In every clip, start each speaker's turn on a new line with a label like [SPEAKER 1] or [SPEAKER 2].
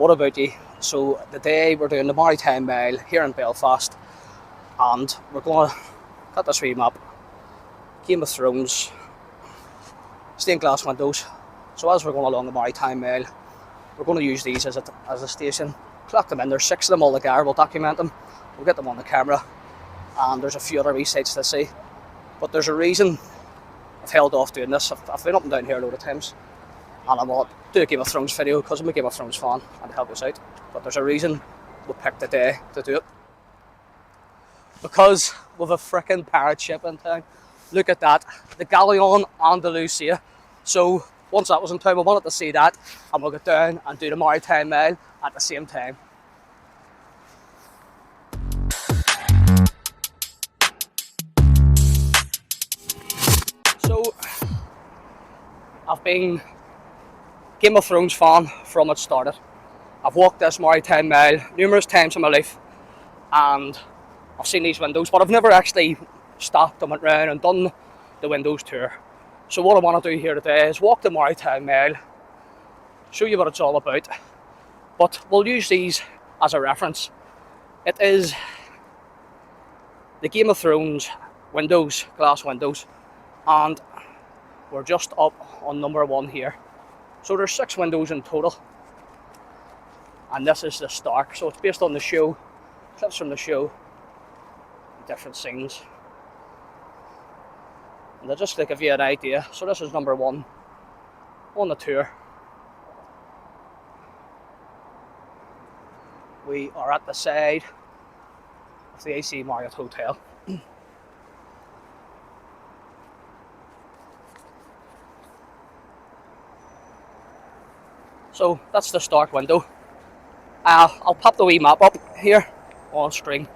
[SPEAKER 1] what about you? So today we're doing the Maritime Mile here in Belfast, and we're going to cut this wee map. Game of Thrones, stained glass windows. So as we're going along the Maritime Mile, we're going to use these as a station. Collect them in. There's 6 of them all together. We'll document them. We'll get them on the camera, and there's a few other wee sites to see. But there's a reason I've held off doing this. I've been up and down here a load of times, and I want to do a Game of Thrones video because I'm a Game of Thrones fan and to help us out. But there's a reason we picked the day to do it. Because we've a frickin' pirate ship in town. Look at that, the Galleon Andalusia. So once that was in town, we wanted to see that, and we'll get down and do the Maritime Mile at the same time. So I've been Game of Thrones fan from it started. I've walked this Maritime Mile numerous times in my life, and I've seen these windows, but I've never actually stopped and went round and done the windows tour. So what I want to do here today is walk the Maritime Mile, show you what it's all about, but we'll use these as a reference. It is the Game of Thrones windows, glass windows, and we're just up on number 1 here. So there's 6 windows in total, and this is the Stark. So it's based on the show, clips from the show, different scenes. And just to give you an idea, so this is number 1 on the tour. We are at the side of the AC Marriott Hotel. So that's the Stark window. I'll pop the wee map up here on screen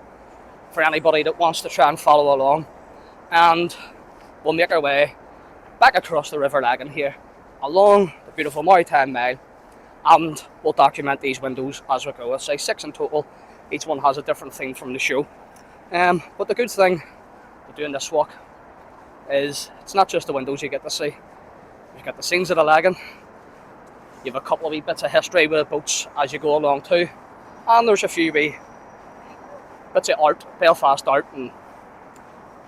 [SPEAKER 1] for anybody that wants to try and follow along, and we'll make our way back across the River Lagan here along the beautiful Maritime Mile, and we'll document these windows as we go. I'll say 6 in total, each one has a different theme from the show. But the good thing with doing this walk is it's not just the windows you get to see. You get the scenes of the Lagan, you have a couple of wee bits of history with the boats as you go along too, and there's a few wee bits of art, Belfast art and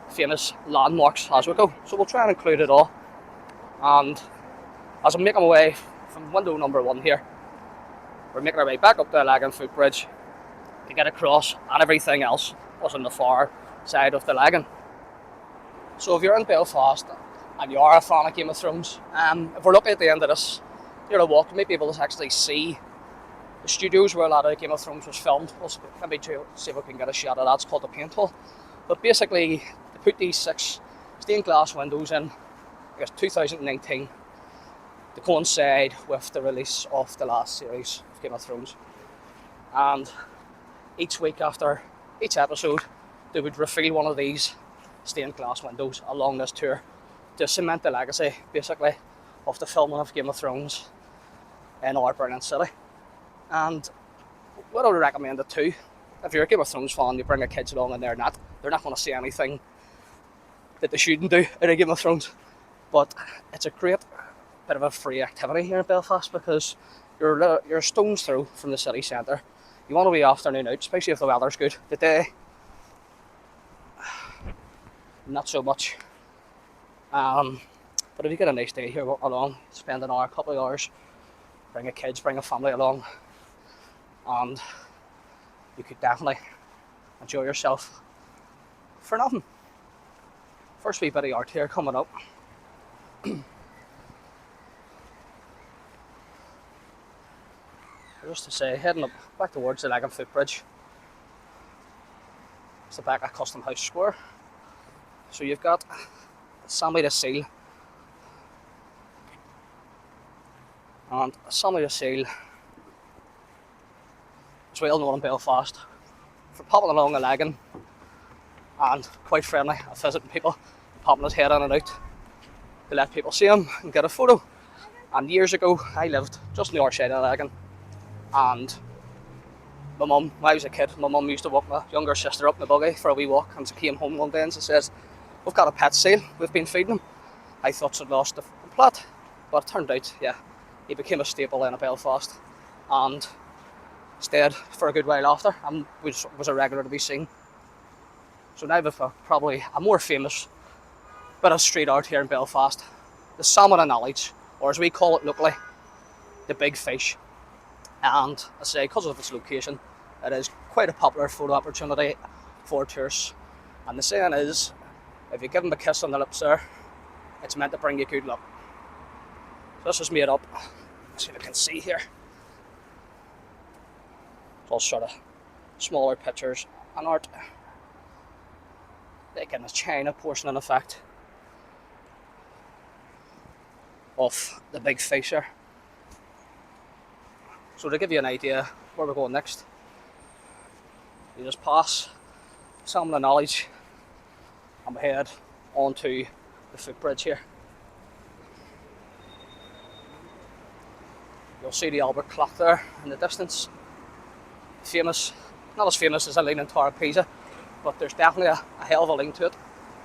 [SPEAKER 1] famous landmarks as we go. So we'll try and include it all. And as I'm making my way from window number 1 here, we're making our way back up the Lagan footbridge to get across, and everything else was on the far side of the Lagan. So if you're in Belfast and you are a fan of Game of Thrones, if we're lucky at the end of this walk, you may be able to actually see the studios where a lot of Game of Thrones was filmed. We'll maybe see if we can get a shot of that. It's called the Paint Hall. But basically, they put these 6 stained glass windows in, I guess 2019, to coincide with the release of the last series of Game of Thrones. And each week after each episode, they would reveal one of these stained glass windows along this tour to cement the legacy, basically, of the filming of Game of Thrones in our brilliant city. And what I would recommend it too, if you're a Game of Thrones fan, you bring your kids along and they're not going to see anything that they shouldn't do in a Game of Thrones. But it's a great bit of a free activity here in Belfast, because you're a stone's throw from the city centre. You want a wee afternoon out, especially if the weather's good. The day, not so much. But if you get a nice day here along, spend an hour, a couple of hours, bring your kids, bring a family along, and you could definitely enjoy yourself for nothing. First wee bit of art here coming up. Just to say, heading up back towards the Lagan footbridge. It's the back of Custom House Square. So you've got Sammy the Seal, and Sammy the Seal is well known in Belfast for popping along the Lagan and quite friendly at visiting people, popping his head in and out to let people see him and get a photo. And years ago, I lived just on the other side of the Lagan, and my mum, when I was a kid, my mum used to walk my younger sister up in the buggy for a wee walk, and she came home one day and she says, "We've got a pet seal, we've been feeding him." I thought she'd lost the plot, but it turned out, yeah, he became a staple in Belfast, and stayed for a good while after and was a regular to be seen. So now we've probably a more famous bit of street art here in Belfast, the Salmon and Knowledge, or as we call it locally, the Big Fish. And I say, because of its location, it is quite a popular photo opportunity for tourists. And the saying is, if you give them a kiss on the lips there, it's meant to bring you good luck. So this is made up, as you can see here. It's all sort of smaller pictures and art. Like in a China portion in effect of the Big Fish here. So to give you an idea where we're going next, you just pass Salmon and Knowledge and we head onto the footbridge here. You'll see the Albert clock there in the distance. Famous, not as famous as the Leaning Tower of Pisa, but there's definitely a hell of a link to it.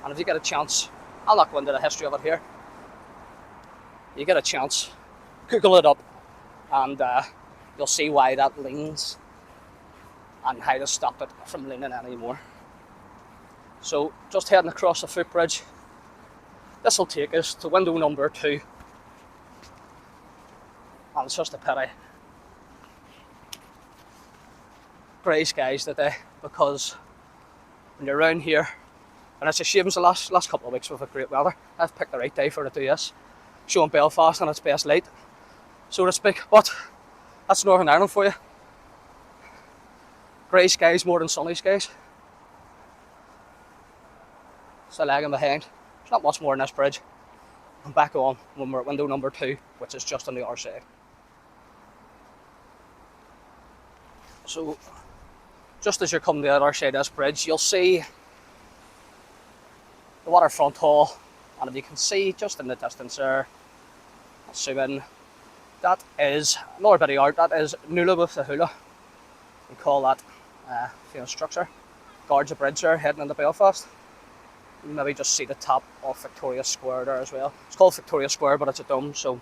[SPEAKER 1] And if you get a chance, I'll not go into the history of it here. You get a chance, Google it up, and you'll see why that leans and how to stop it from leaning anymore. So just heading across the footbridge, this will take us to window number 2. And it's just a pity. Grey skies today, because when you're around here, and it's a shame the last couple of weeks we've had great weather. I've picked the right day for it to do this, showing Belfast on its best light, so to speak. But that's Northern Ireland for you. Grey skies more than sunny skies. Still lagging behind. There's not much more in this bridge. I'm back on when we're at window number 2, which is just on the other side. So, just as you're coming to the other side of this bridge, you'll see the waterfront hall, and if you can see just in the distance there, I'll zoom in, that is another bit of art. That is Nuala with the Hula. We call that famous structure. Guards the bridge there heading into Belfast. You maybe just see the top of Victoria Square there as well. It's called Victoria Square, but it's a dome, so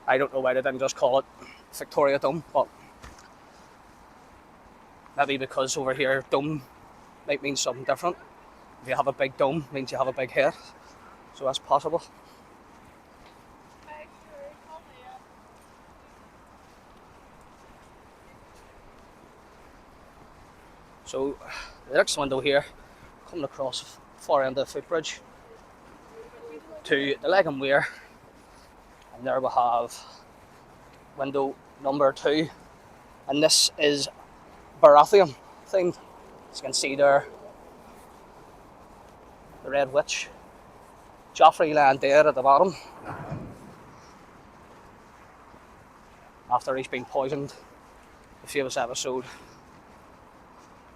[SPEAKER 1] I don't know why they didn't just call it Victoria Dome, but maybe because over here dome might mean something different. If you have a big dome, it means you have a big head, so that's possible. So the next window here, coming across the far end of the footbridge to the leg and weir, and there we have window number 2, and this is Baratheon themed. As you can see there, the Red Witch, Joffrey lying dead at the bottom after he's been poisoned. The famous episode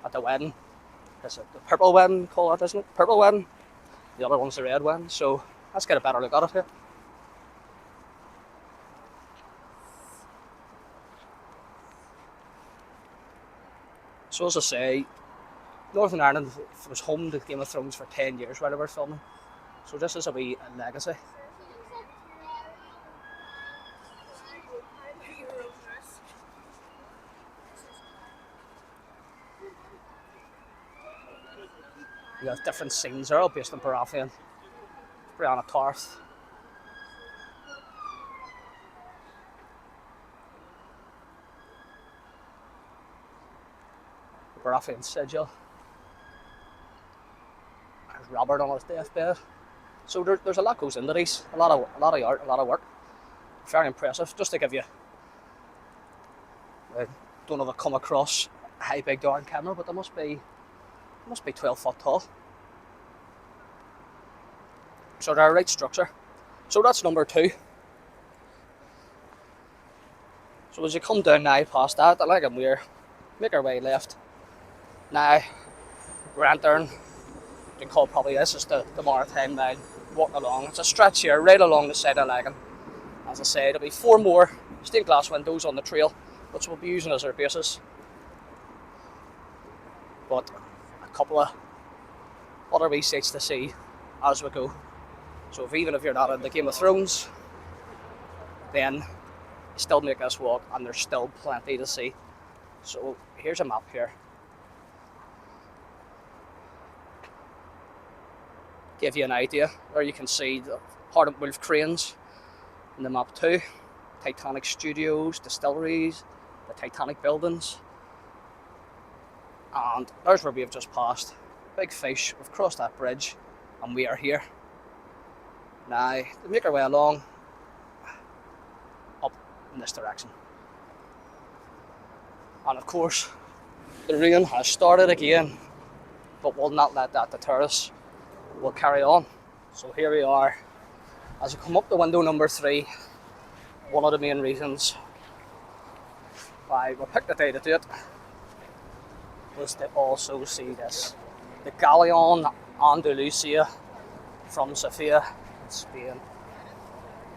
[SPEAKER 1] at the wedding. Is it the purple wedding, call it, isn't it? Purple wedding. The other one's the red wedding. So let's get a better look at it here. So as I say, Northern Ireland was home to Game of Thrones for 10 years while they were filming. So this is a wee legacy. You have different scenes there, all based on Baratheon, Brianna Tarth. The Baratheon sigil. There's Robert on his deathbed. So there's a lot goes into these, a lot of art, a lot of work. Very impressive. Just to give you, I don't know if I've come across a high big door on camera, but there must be 12 foot tall. So they're a right structure. So that's number 2. So as you come down now past that, the leg and weir, make our way left. Now we're entering, you can call probably this is the Maritime line, walking along. It's a stretch here right along the side of Lagan. As I say, there'll be 4 more stained glass windows on the trail, which we'll be using as our basis. But a couple of other wee sights to see as we go. So even if you're not into Game of Thrones, then you still make this walk and there's still plenty to see. So here's a map here. Give you an idea. There you can see the Harden Wolf cranes in the map too. Titanic studios, distilleries, the Titanic buildings. And there's where we have just passed. Big fish, we've crossed that bridge and we are here. Now, to make our way along, up in this direction. And of course, the rain has started again, but we'll not let that deter us. We'll carry on. So here we are. As we come up to window number 3, one of the main reasons why we picked the day to do it was to also see this. The Galleon Andalusia from Sofia, Spain.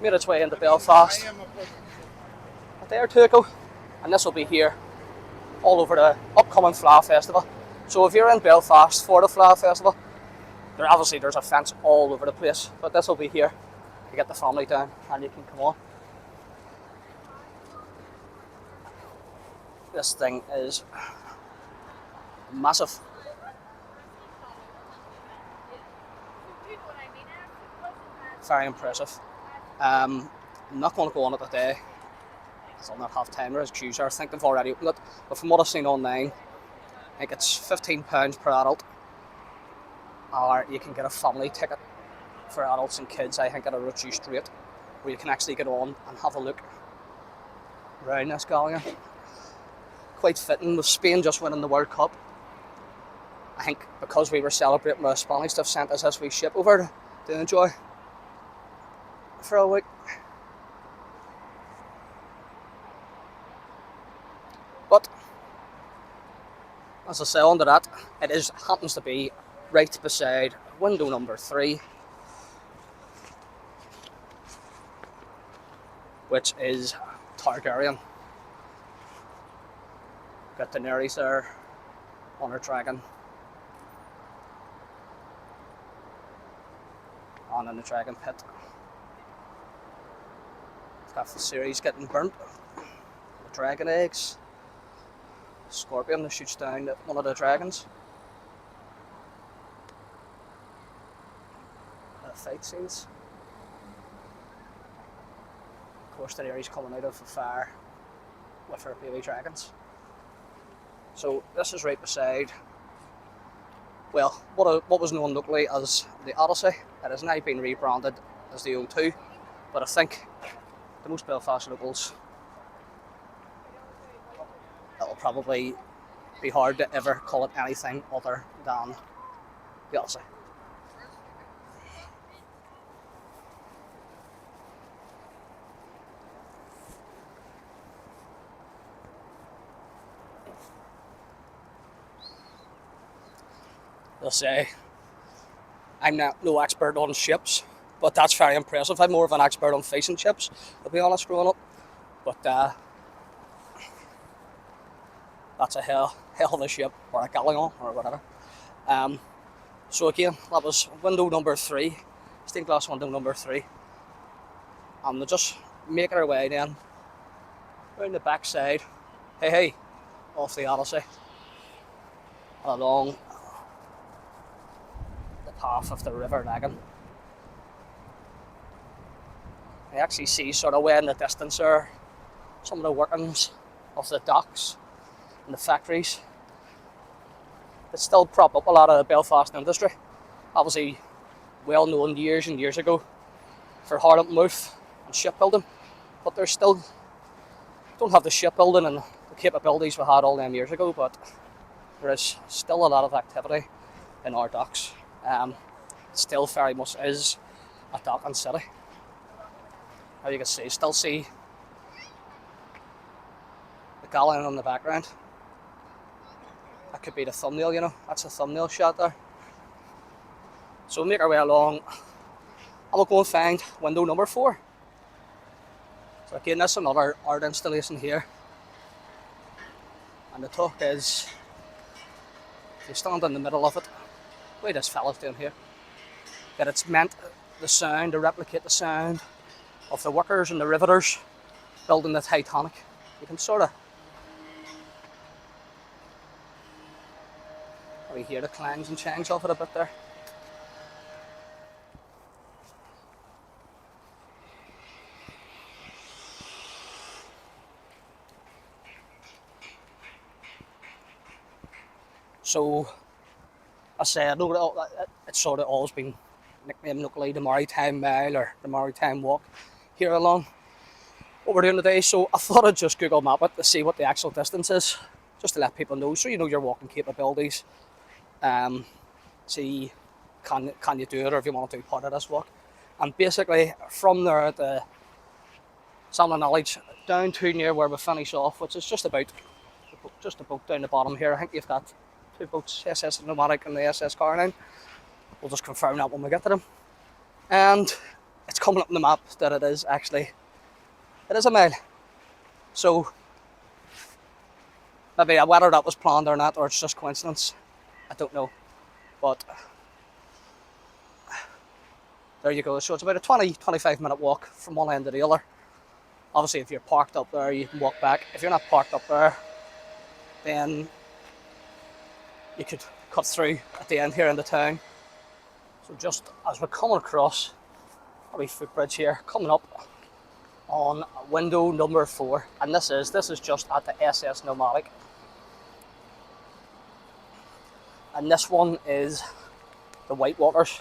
[SPEAKER 1] Made its way into Belfast a day or two ago, and this will be here all over the upcoming Flower Festival. So if you're in Belfast for the Flower Festival, there's events all over the place, but this will be here to get the family down and you can come on. This thing is massive. Very impressive. I'm not going to go on it today, because I'll not have time. There is queues there. I think they've already opened it, but from what I've seen online, I think it's £15 per adult, or you can get a family ticket for adults and kids, I think at a reduced rate, where you can actually get on and have a look around this galleon. Quite fitting with Spain just winning the World Cup. I think because we were celebrating with the Spanish, they've sent us this wee ship over to enjoy for a week. But as I say, under that, it happens to be right beside window number 3, which is Targaryen. Got Daenerys there on her dragon, on in the dragon pit. Got the series getting burnt. The dragon eggs. Scorpion that shoots down at one of the dragons. Fight scenes. Of course, Daenerys coming out of the fire with her baby dragons. So this is right beside, well, what was known locally as the Odyssey. It has now been rebranded as the O2, but I think the most Belfast locals, it'll probably be hard to ever call it anything other than the Odyssey. I'll say I'm no expert on ships, but that's very impressive. I'm more of an expert on fishing ships, to be honest, growing up. But that's a hell of a ship, or a galleon, or whatever. So again, that was window number 3, stained glass window number 3. And we're just making our way then around the back side, hey, off the Odyssey, along path of the River Lagan. I actually see sort of way in the distance there some of the workings of the docks and the factories that still prop up a lot of the Belfast industry. Obviously well known years and years ago for Harden Wolf and shipbuilding, but there's still don't have the shipbuilding and the capabilities we had all them years ago, but there is still a lot of activity in our docks. Still very much is a docking city. Now you can still see the galleon in the background. That could be the thumbnail, you know, that's a thumbnail shot there. So we'll make our way along and we'll go and find window number 4. So again, that's another art installation here. And the talk is, if you stand in the middle of it, what this fella's doing here, that it's meant the sound to replicate the sound of the workers and the riveters building the Titanic. You can sort of We hear the clangs and changs of it a bit there. So, I say, I know that it's sort of always been nicknamed locally the Maritime Mile or the Maritime Walk here along what we're doing today. So I thought I'd just Google map it to see what the actual distance is, just to let people know, so you know your walking capabilities. See, can you do it, or if you want to do part of this walk. And basically, from there at the Salmon Knowledge down to near where we finish off, which is just a boat down the bottom here. I think you've got two boats, SS Nomadic and the SS Caroline. We'll just confirm that when we get to them. And it's coming up on the map that it is a mile. So maybe whether that was planned or not, or it's just coincidence, I don't know. But there you go. So it's about a 20-25 minute walk from one end to the other. Obviously, if you're parked up there, you can walk back. If you're not parked up there, then you could cut through at the end here in the town. So just as we're coming across a wee footbridge here, coming up on window number 4, and this is just at the SS Nomadic, and this one is the White Waters.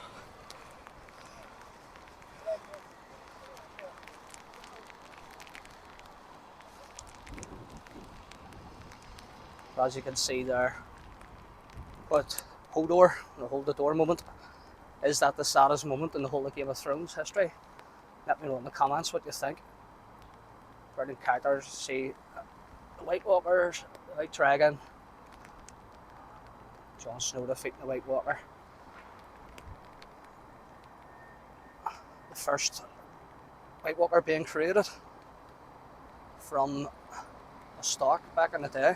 [SPEAKER 1] As you can see there, but hold the door moment, is that the saddest moment in the whole of Game of Thrones history? Let me know in the comments what you think. Brilliant characters. See the White Walkers, the White Dragon, Jon Snow defeating the White Walker. The first White Walker being created from a stock back in the day.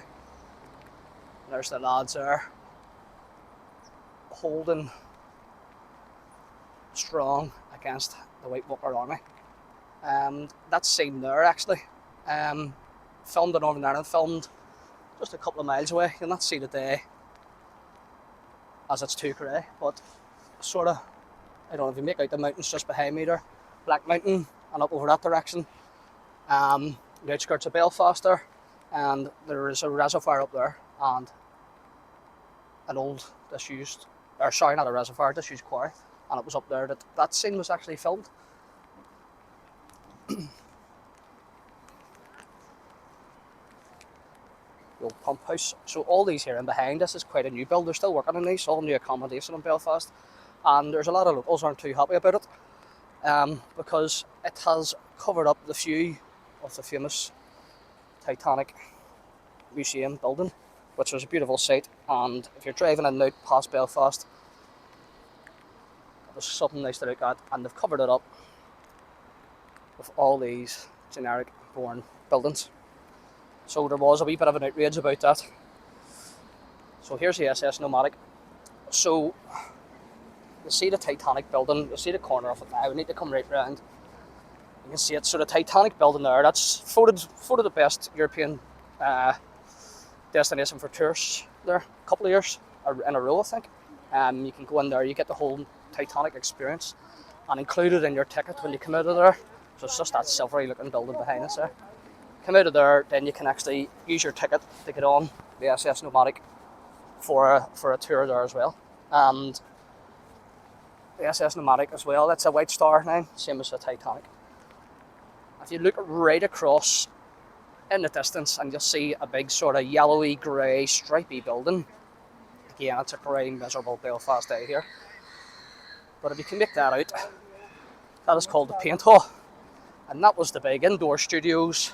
[SPEAKER 1] And there's the lads there holding strong against the White Walker army. That scene there actually, filmed in Northern Ireland, filmed just a couple of miles away. You'll not see the day as it's too grey, but sort of, I don't know if you make out the mountains just behind me there, Black Mountain and up over that direction, the outskirts of Belfast there, and there is a reservoir up there, and an old disused, or sorry, not a reservoir, disused quarry, and it was up there that scene was actually filmed. The old pump house. So all these here in behind, this is quite a new build. They're still working on these, all new accommodation in Belfast, and there's a lot of locals aren't too happy about it, because it has covered up the view of the famous Titanic museum building, which was a beautiful sight. And if you're driving in and out past Belfast, it was something nice to look at, and they've covered it up with all these generic bourne buildings. So there was a wee bit of an outrage about that. So here's the SS Nomadic. So you see the Titanic building, you see the corner of it now. We need to come right round. You can see it. So the Titanic building there, that's voted the best European destination for tourists there. A couple of years in a row, I think. You can go in there, you get the whole Titanic experience, and included in your ticket when you come out of there. So it's just that silvery looking building behind us there. Come out of there, then you can actually use your ticket to get on the SS Nomadic for a tour there as well. And the SS Nomadic as well, that's a White Star now, same as the Titanic. If you look right across in the distance, and you'll see a big sort of yellowy, grey, stripy building. Again, it's a grey, miserable Belfast day here. But if you can make that out, that is called the Paint Hall. And that was the big indoor studios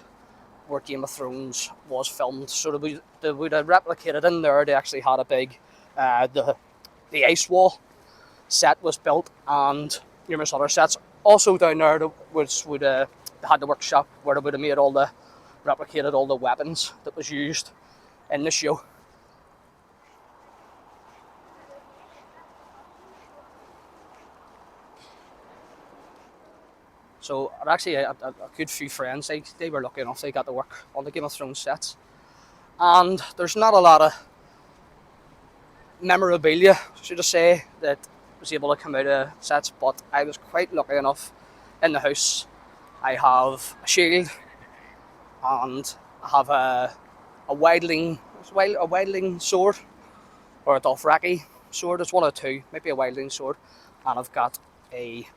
[SPEAKER 1] where Game of Thrones was filmed. So they would have replicated in there. They actually had a big, the ice wall set was built, and numerous other sets. Also down there, they had the workshop where they would have made replicated all the weapons that was used in the show. So actually a good few friends, they were lucky enough, they got to work on the Game of Thrones sets. And there's not a lot of memorabilia, should I say, that was able to come out of sets, but I was quite lucky enough in the house. I have a shield and I have a wildling sword, or a Dothraki sword. It's one of the two, maybe a wildling sword, and I've got a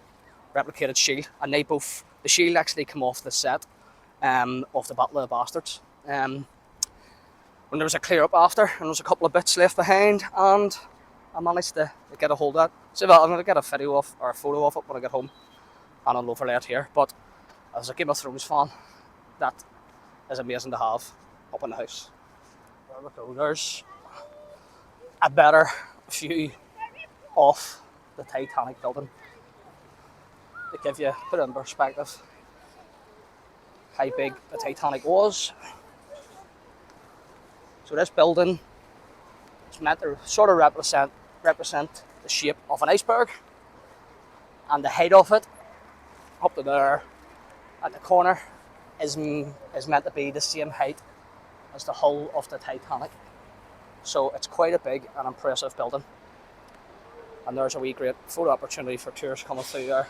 [SPEAKER 1] replicated shield, and they both, the shield actually come off the set of the Battle of the Bastards. When there was a clear up after, and there was a couple of bits left behind, and I managed to get a hold of it. So I'm going to get a video off, or a photo of it when I get home, and I'll overlay it here. But as a Game of Thrones fan, that is amazing to have up in the house. There we go. There's a better view off the Titanic building to give you, put it in perspective, how big the Titanic was. So this building is meant to sort of represent the shape of an iceberg, and the height of it, up to there at the corner, is meant to be the same height as the hull of the Titanic. So it's quite a big and impressive building. And there's a wee great photo opportunity for tourists coming through there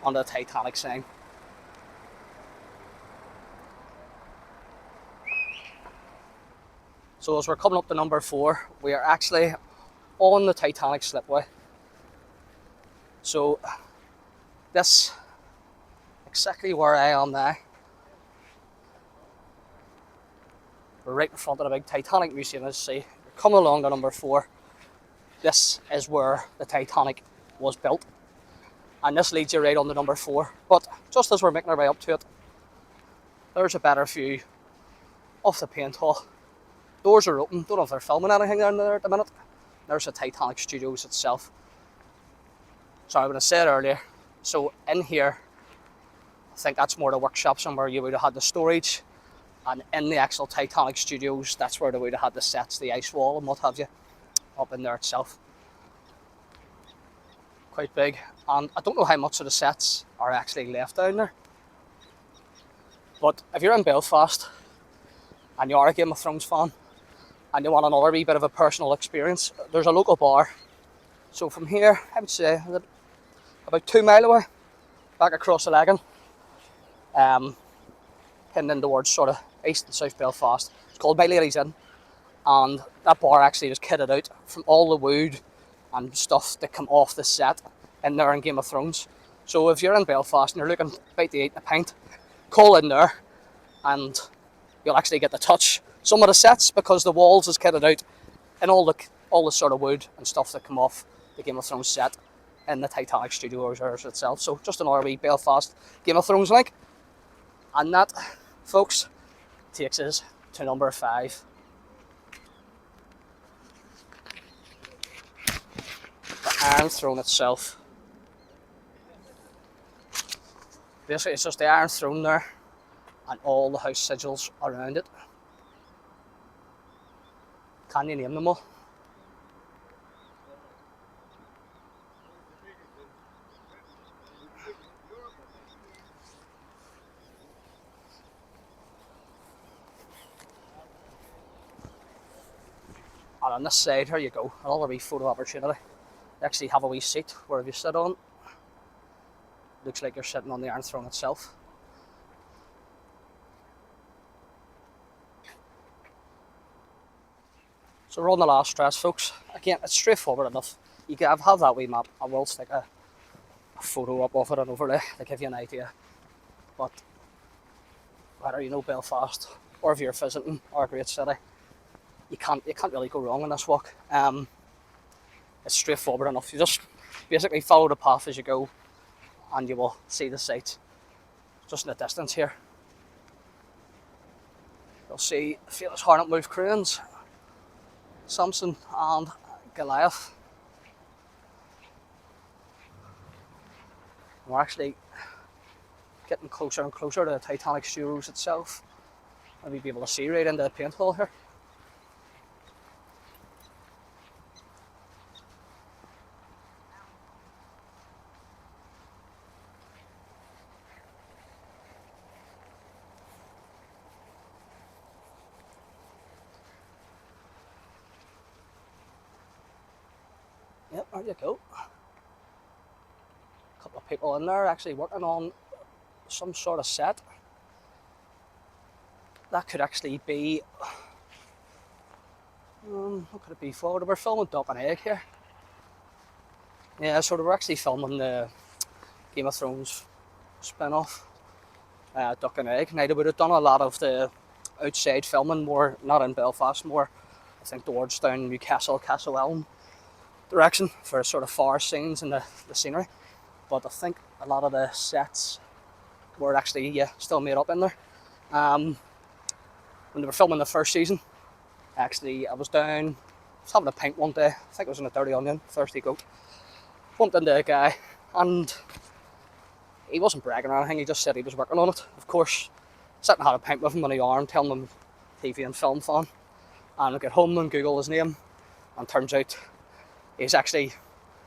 [SPEAKER 1] on the Titanic sign. So as we're coming up to number 4, we are actually on the Titanic slipway. So this, exactly where I am now, we're right in front of the big Titanic Museum. As you see, you're coming along to number 4. This is where the Titanic was built, and this leads you right on to number 4. But just as we're making our way up to it, there's a better view of the paint hall. Doors are open. Don't know if they're filming anything down there at the minute. There's the Titanic Studios itself. Sorry, when I said earlier, so in here, I think that's more the workshop, somewhere you would have had the storage, and in the actual Titanic Studios, that's where they would have had the sets, the ice wall and what have you, up in there itself. Quite big, and I don't know how much of the sets are actually left down there. But if you're in Belfast and you are a Game of Thrones fan and you want another wee bit of a personal experience, there's a local bar. So from here, I would say about 2 miles away, back across the Lagan, heading in towards sort of east and south Belfast. It's called My Lady's Inn, and that bar actually is kitted out from all the wood and stuff that come off the set in there in Game of Thrones. So if you're in Belfast and you're looking about to eat a pint, call in there and you'll actually get to touch some of the sets, because the walls is kitted out in all the sort of wood and stuff that come off the Game of Thrones set in the Titanic Studios itself. So just another wee Belfast Game of Thrones link. And that, folks, takes us to number 5. The Iron Throne itself. Basically, it's just the Iron Throne there and all the house sigils around it. Can you name them all? And on this side, here you go, another wee photo opportunity. You actually have a wee seat wherever you sit on. Looks like you're sitting on the Iron Throne itself. So we're on the last stress, folks. Again, it's straightforward enough. You can have that wee map. I will stick a photo up of it and overlay to give you an idea. But whether you know Belfast or if you're visiting our great city, you can't really go wrong in this walk. It's straightforward enough. You just basically follow the path as you go, and you will see the sights just in the distance here. You'll see famous Hornet move cranes, Samson and Goliath. We're actually getting closer and closer to the Titanic Studios itself, and we'll be able to see right into the paint hall here. There you go. A couple of people in there actually working on some sort of set. That could actually be, what could it be for? We're filming Duck and Egg here. Yeah, so we're actually filming the Game of Thrones spin-off, Duck and Egg. Now they would have done a lot of the outside filming, more not in Belfast, more I think towards down Newcastle, Castle Elm direction for sort of forest scenes and the scenery. But I think a lot of the sets were actually still made up in there. When they were filming the first season, actually I was having a pint one day. I think it was in a Dirty Onion, Thirsty Goat. Bumped into a guy and he wasn't bragging or anything, he just said he was working on it. Of course, sat and had a pint with him on the arm, telling him TV and film fan. And I get home and Google his name, and turns out he's actually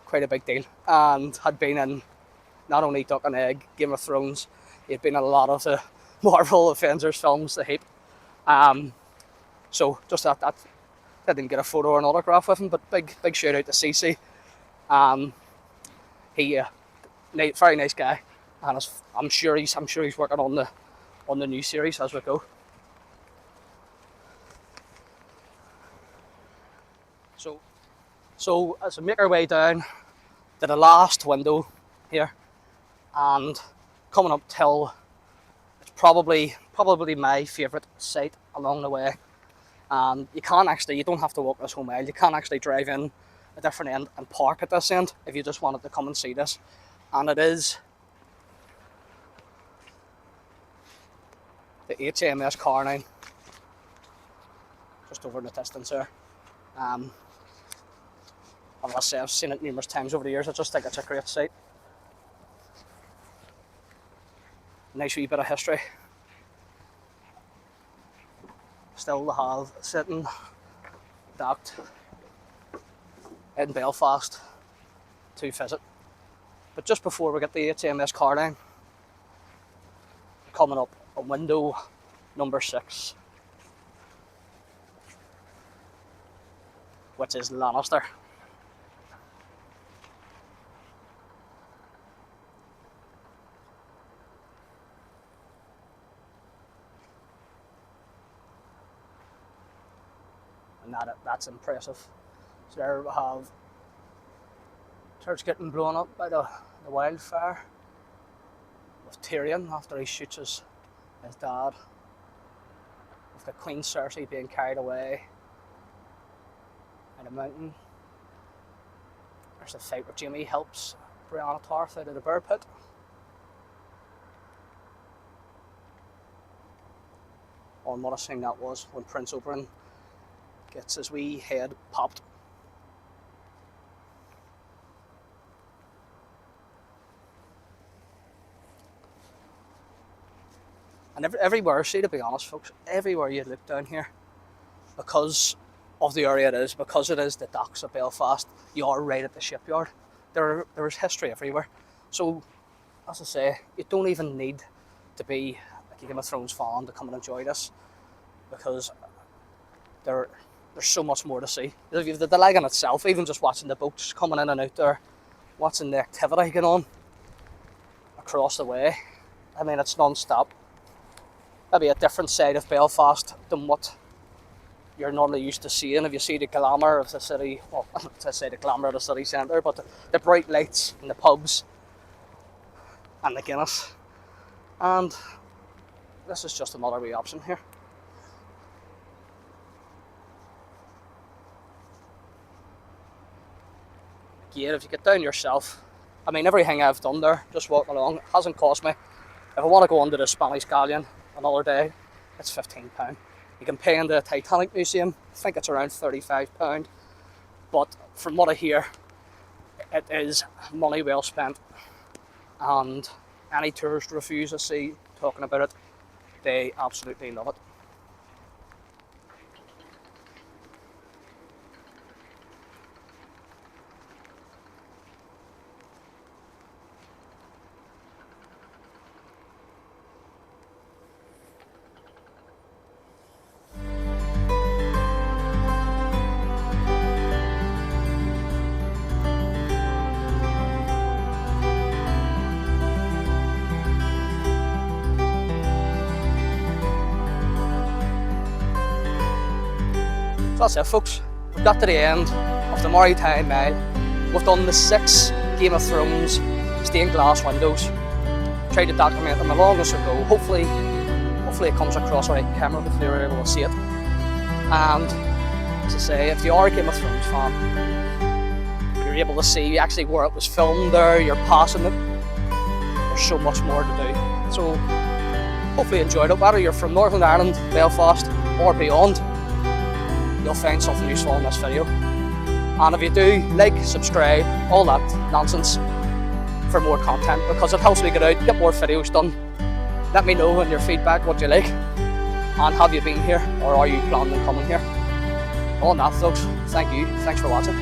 [SPEAKER 1] quite a big deal and had been in not only Duck and Egg, Game of Thrones, he'd been in a lot of the Marvel Avengers films, the heap. So just that I didn't get a photo or an autograph with him, but big shout out to CC. He very nice guy, and I'm sure he's working on the new series as we go. So as we make our way down to the last window here, and coming up till it's probably my favourite site along the way. You don't have to walk this whole mile. You can actually drive in a different end and park at this end if you just wanted to come and see this. And it is the HMS Caroline, just over in the distance there. I must say, I've seen it numerous times over the years. I just think it's a great site. Nice wee bit of history. Still to have sitting docked in Belfast to visit. But just before we get the HMS Caroline, coming up on window number 6, which is Lannister. And that's impressive. So there we have church getting blown up by the wildfire with Tyrion after he shoots his dad. We've got Queen Cersei being carried away in a mountain. There's a fight where Jaime helps Brianna Tarth out of the bear pit. And what a scene that was when Prince Oberyn gets his wee head popped. And everywhere, see, to be honest folks, everywhere you look down here, because of the area it is, because it is the docks of Belfast, you are right at the shipyard. There is history everywhere. So, as I say, you don't even need to be like a Game of Thrones fan to come and enjoy this, because there's so much more to see. The leg in itself, even just watching the boats coming in and out there, watching the activity going on across the way. I mean, it's non-stop. Maybe a different side of Belfast than what you're normally used to seeing. If you see the glamour of the city, well, not to say the glamour of the city centre, but the bright lights and the pubs and the Guinness. And this is just another wee option here. Again, if you get down yourself, I mean, everything I've done there, just walking along, it hasn't cost me. If I want to go under the Spanish Galleon another day, it's £15. You can pay in the Titanic Museum, I think it's around £35. But from what I hear, it is money well spent. And any tourist reviews I see talking about it, they absolutely love it. that's it, folks. We've got to the end of the Maritime Mile. We've done the 6 Game of Thrones stained glass windows. Tried to document them along as we go. Hopefully it comes across right in camera. Hopefully you're able to see it. And as I say, if you are a Game of Thrones fan, you're able to see actually where it was filmed there. You're passing it. There's so much more to do. So hopefully you enjoyed it. Whether you're from Northern Ireland, Belfast, or beyond, you'll find something useful in this video. And if you do, like, subscribe, all that nonsense for more content, because it helps me get out, get more videos done. Let me know in your feedback what you like, and have you been here, or are you planning on coming here? On that, folks, thank you, thanks for watching.